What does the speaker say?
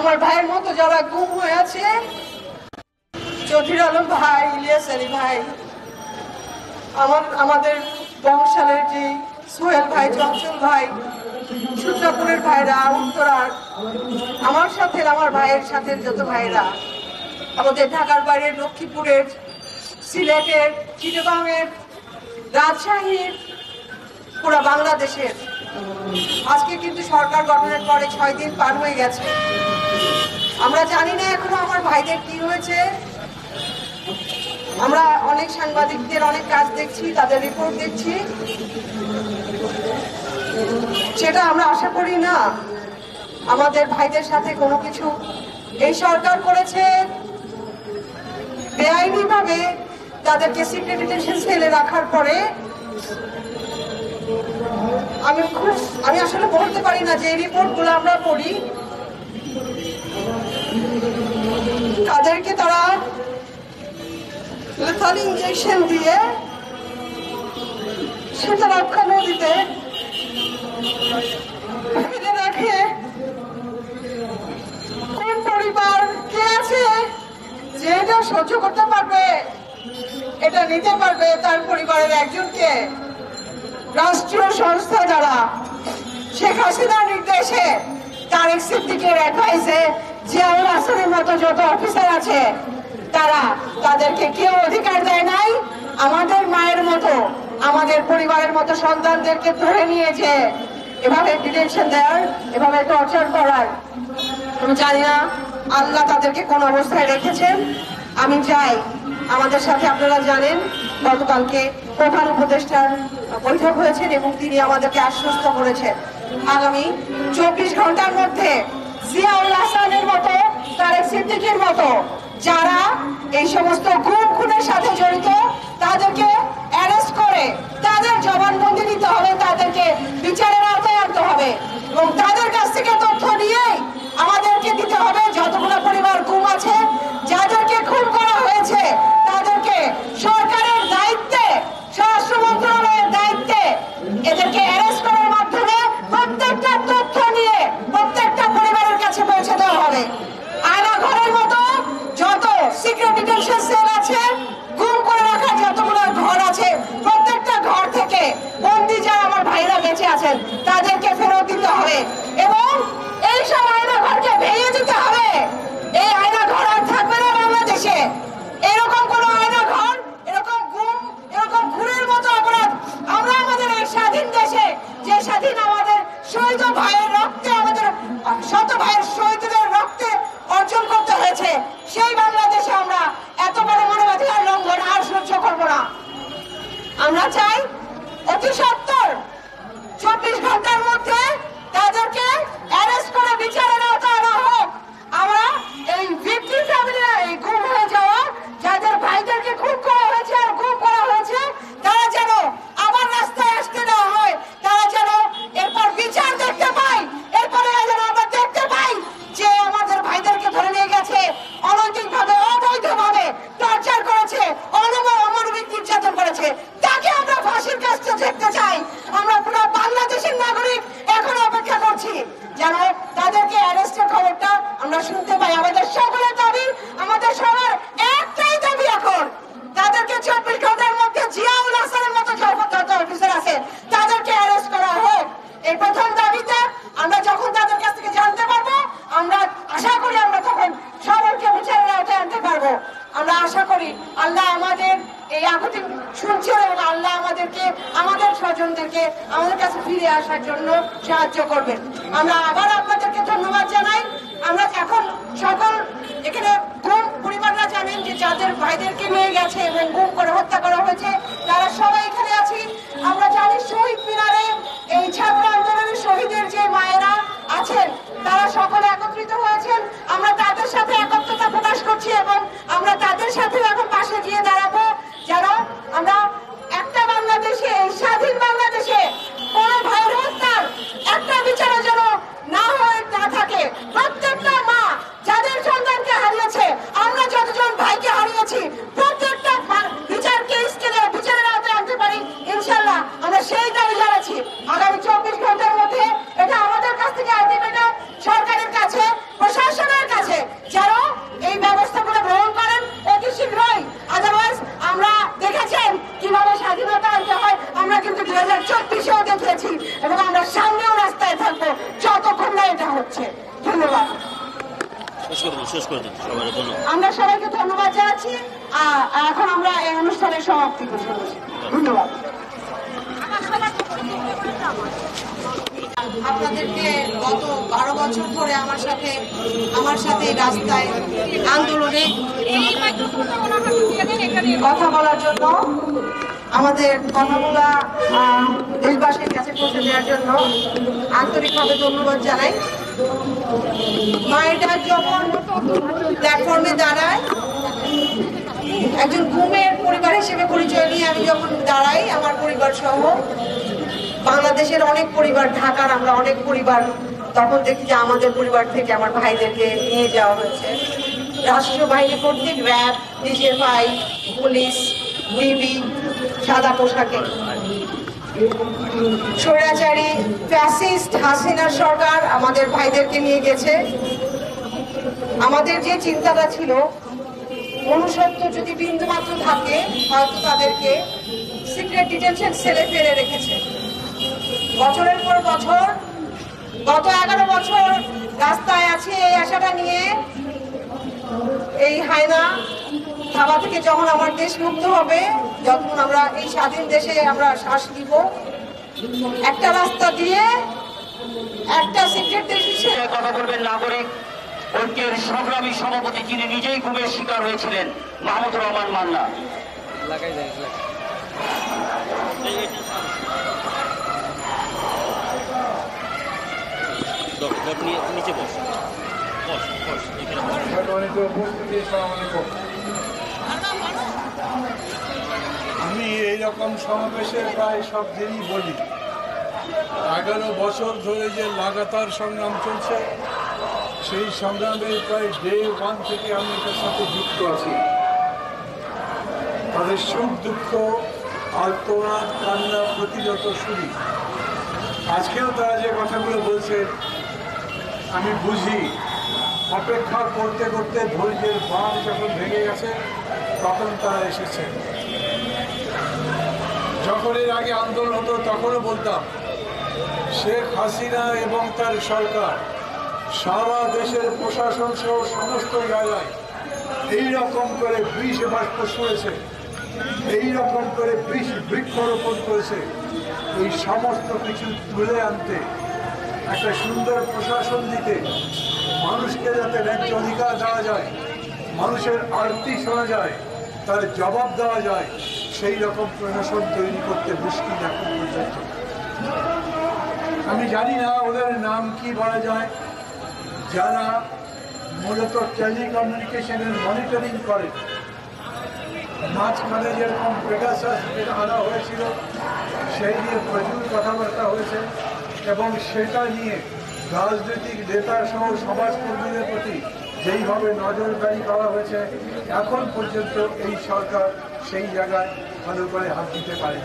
আমার ভাইয়ের মতো যারা গুম হয়ে আছে, চৌধুরী আলম ভাই, ইলিয়াস আলী ভাই, আমাদের বংশালের যে সোহেল ভাই, চঞ্চল ভাই, সূত্রাপুরের ভাইরা, উত্তরার, আমার সাথে আমার ভাইয়ের সাথে যত ভাইরা, আমাদের ঢাকার বাইরের, লক্ষ্মীপুরের, সিলেটের, চিটাগাংয়ের, রাজশাহীর, পুরো বাংলাদেশের। আজকে কিন্তু সরকার গঠনের পরে 6 দিন পার হয়ে গেছে। আমরা জানি না এখনো আমার ভাইদের কি হয়েছে। আমরা অনেক সাংবাদিকদের অনেক কাজ দেখছি, তাদের রিপোর্ট দেখছি, সেটা আমরা আশা করি না আমাদের ভাইদের সাথে কোনো কিছু এই সরকার করেছে। বেআইনি ভাবে তাদেরকে সিক্রেট ডিটেনশন সেলে রাখার পরে আমি আসলে বলতে পারি না যে এই রিপোর্টগুলো আমরা পড়ি, তাদেরকে তারা লেথাল ইনজেকশন দিয়ে সেটা রক্ষা নদীতে ফেলে রাখে। কোন পরিবার কে আছে যে এটা সহ্য করতে পারবে, এটা নিতে পারবে? তার পরিবারের একজনকে রাষ্ট্রীয় সংস্থা যারা শেখ হাসিনার নির্দেশে, তারেক সিদ্দিকের অ্যাডভাইসে, জিয়াউল হাসানের মতো যত অফিসার আছে তাদেরকে কেউ অধিকার দেয় নাই আমাদের মায়ের মতো, আমাদের পরিবারের মতো সন্তানদেরকে ধরে নিয়ে যে এভাবে ডিটেনশন দেওয়ার, এভাবে টর্চার করার। আমি জানি না আল্লাহ তাদেরকে কোন অবস্থায় রেখেছেন। আমি চাই, আমাদের সাথে আপনারা জানেন গতকালকে প্রধান উপদেষ্টার বৈঠক হয়েছেন এবং তিনি আমাদেরকে আশ্বস্ত করেছেন আগামী 24 ঘন্টার মধ্যে জিয়াউল হাসানের মতো, তারেক সিদ্দিকের মতো যারা এই সমস্ত গুম খুনের সাথে জড়িত তাদেরকে অ্যারেস্ট করে তাদের জবানবন্দি দিতে হবে, তাদেরকে বিচারের আওতায় আনতে হবে এবং তাদের কাছ থেকে তথ্য নিয়ে আমাদেরকে দিতে হবে। যতগুলো পরিবার গুম আছে, যাদেরকে খুন করা হয়েছে, তাদেরকে সরকারের দায়িত্বে, স্বরাষ্ট্র মন্ত্রণালয়ের দায়িত্বে এদেরকে অ্যারেস্ট করার মাধ্যমে প্রত্যেকটা তথ্য নিয়ে প্রত্যেকটা পরিবারের কাছে পৌঁছে দেওয়া হবে। আয়না ঘরের মতো যত সিক্রেট ডিটেনশন সেল আছে, গুম করে রাখার যতগুলো ঘর আছে, প্রত্যেকটা ঘর থেকে বন্দী যারা আমার ভাইরা বেঁচে আছেন তাদেরকে ফেরত দিতে হবে এবং এই সব আয়না ঘরকে ভেঙে দিতে হবে। এই আয়না ঘর আর থাকবে না বাংলাদেশে। এরকম কোন আয়না ঘর, এরকম গুম, এরকম খুনের মতো অপরাধ আমরা আমাদের এই স্বাধীন দেশে, যে স্বাধীন আমাদের শহীদ ভাইয়ের রক্তে, আমাদের শত ভাইয়ের শহীদদের রক্তে অর্জন করতে হয়েছে, সেই বাংলাদেশে আমরা এত বড় মানবাধিকার লঙ্ঘন আর সহ্য করবো না। আমরা চাই অতি সত্বর 24 ঘন্টার মধ্যে তাদেরকে অ্যারেস্ট করে বিচারের আওতায় আনা হোক। আমরা এই ভিকটিম ফ্যামিলিরা, এই গুম হয়ে যাওয়া যাদের ভাইদেরকে খুন করা হয়েছে আর গুম করা হয়েছে, তারা যেন আবার রাস্তায় আসতে দেওয়া হয়, তারা যেন এরপর বিচার দেখতে পায়, এরপরে যেন আমরা দেখতে পাই যে আমাদের ভাইদেরকে ধরে নিয়ে গেছে, অনৈতিকভাবে, অবৈধভাবে টর্চার করেছে, অমানবিক নির্যাতন করেছে, তাকে আমরা ফাঁসির কাছে দেখতে চাই। আমরা পুরো বাংলাদেশের নাগরিক এখন অপেক্ষা করছি যেন তাদেরকে অ্যারেস্টের খবরটা আমরা শুনতে পাই। আমাদের সকলের দাবি, আমাদের সবার একটাই দাবি এখন, তাদেরকে 24 ঘন্টার মধ্যে জিয়াউল হাসানের মতো যত অফিসার আছে তাদেরকে অ্যারেস্ট করা হোক। এই প্রথম দাবিতে আমরা যখন তাদের কাছ থেকে জানতে পারবো, আমরা আশা করি আমরা তখন সবাইকে বিচারের আওতায় আনতে পারবো। আমরা আশা করি আল্লাহ আমাদের এই আকুতি শুনছেন এবং আল্লাহ আমাদেরকে, আমাদের স্বজনদেরকে আমাদের কাছে ফিরে আসার জন্য সাহায্য করবেন। আমরা আবার আপনাদেরকে ধন্যবাদ জানাই। আমরা এখন সকল এখানে গুম পরিবাররা জানেন যে যাদের ভাইদেরকে নিয়ে গেছে এবং গুম করে হত্যা করা হয়েছে, তারা সবাই এখানে আছি। আমরা জানি শহীদ মিনারে এই ছাত্র আন্দোলনের শহীদের যে মায়েরা আছেন তারা সকলে একত্রিত হয়েছেন। আমরা তাদের সাথে একত্রতা প্রকাশ করছি এবং আমরা তাদের সাথে এখন পাশে গিয়ে দাঁড়াবো, যেন আমরা একটা বাংলাদেশে, এই স্বাধীন বাংলাদেশে কোন ভাইয়ের হত্যার একটা বিচারও যেন না হয়ে না থাকে। প্রত্যেকটা মা যাদের সন্তানকে হারিয়েছে, আমরা যতজন ভাইকে হারিয়েছি, প্রত্যেকটা বিচারকে বিচারের আওতায় আনতে পারি ইনশাল্লাহ। আমরা সেই দাবি জানাচ্ছি আগামী 24 ঘন্টা করে দিন সবার জন্য। আমরা সবাইকে ধন্যবাদ জানাচ্ছি। এখন আমরা এই অনুষ্ঠানের সমাপ্তি ঘোষণা করছি। ধন্যবাদ। আপনাদেরকে গত 12 বছর ধরে আমার সাথে রাস্তায় আন্দোলনে কথা বলার জন্য, আমাদের কথাগুলা দেশবাসীর কাছে পৌঁছে দেওয়ার জন্য আন্তরিকভাবে ধন্যবাদ জানাই। মায়ের ডাক যখন প্ল্যাটফর্মে দাঁড়ায়, একজন ঘুমের পরিবার হিসেবে পরিচয় নিয়ে আমি যখন দাঁড়াই, আমার পরিবার সহ বাংলাদেশের অনেক পরিবার, ঢাকার আমরা অনেক পরিবার, তখন দেখি যে আমাদের পরিবার থেকে আমার ভাইদেরকে নিয়ে যাওয়া হয়েছে। রাষ্ট্রীয় বাহিনী কর্তৃক র্যাব, ডিজিএফআই, পুলিশ, ডিবি সাদা পোশাকে স্বৈরাচারী ফ্যাসিস্ট হাসিনার সরকার আমাদের ভাইদেরকে নিয়ে গেছে। আমাদের যে চিন্তাটা ছিল, মনুষ্যত্ব যদি বিন্দুমাত্র থাকে, হয়তো তাদেরকে সিক্রেট ডিটেনশন সেলে ফেলে রেখেছে। বছরের পর বছর, গত 11 বছর রাস্তায় আছি এই আশাটা নিয়ে, এই হায়না থাবা থেকে যখন আমার দেশ মুক্ত হবে, যখন আমরা এই স্বাধীন দেশে আমরা শ্বাস নিব, একটা রাস্তা দিয়ে একটা সিক্রেট ডিটেনশন। কথা বলবেন নাগরিক ঐক্যের সংগ্রামী সভাপতি, যিনি নিজেই গুমের শিকার হয়েছিলেন, মাহমুদুর রহমান মান্না। নিচে বস। আমি এইরকম সমাবেশে প্রায় সব দিনই বলি, 11 বছর ধরে যে লাগাতার সংগ্রাম চলছে, সেই সংগ্রামের প্রায় ডে 1 থেকে আমি এটার সাথে যুক্ত আছি। তাদের সুখ দুঃখ, আর্তনাদ, কান্না প্রতিরত শুনি। আজকেও তারা যে কথাগুলো বলছে আমি বুঝি। অপেক্ষা করতে করতে ধৈর্যের বাঁধ যখন ভেঙে গেছে, তখন তারা এসেছে। যখন এর আগে আন্দোলন হতো, তখনও বলতাম শেখ হাসিনা এবং তার সরকার সারা দেশের প্রশাসন সহ সমস্ত জায়গায় এইরকম করে বৃষ বাষ্প ছুঁড়েছে, এইরকম করে বৃক্ষরোপণ করেছে। এই সমস্ত কিছু তুলে আনতে, একটা সুন্দর প্রশাসন দিতে, মানুষকে যাতে ন্যায্য অধিকার দেওয়া যায়, মানুষের আরতি শোনা যায়, তার জবাব দেওয়া যায়, সেই রকম প্রশাসন তৈরি করতে মুশকিল এখন পর্যন্ত। আমি জানি না ওদের নাম কি বলা যায়, যারা মূলত টেলিকমিউনিকেশনের মনিটরিং করে। মাঝখানে যেরকম পেগাসাস আনা হয়েছিল, সেই নিয়ে প্রচুর কথাবার্তা হয়েছে এবং সেটা নিয়ে রাজনৈতিক নেতা সহ সমাজকর্মীদের প্রতি যেইভাবে নজরদারি করা হয়েছে, এখন পর্যন্ত এই সরকার সেই জায়গায় ভালো করে হাত দিতে পারে।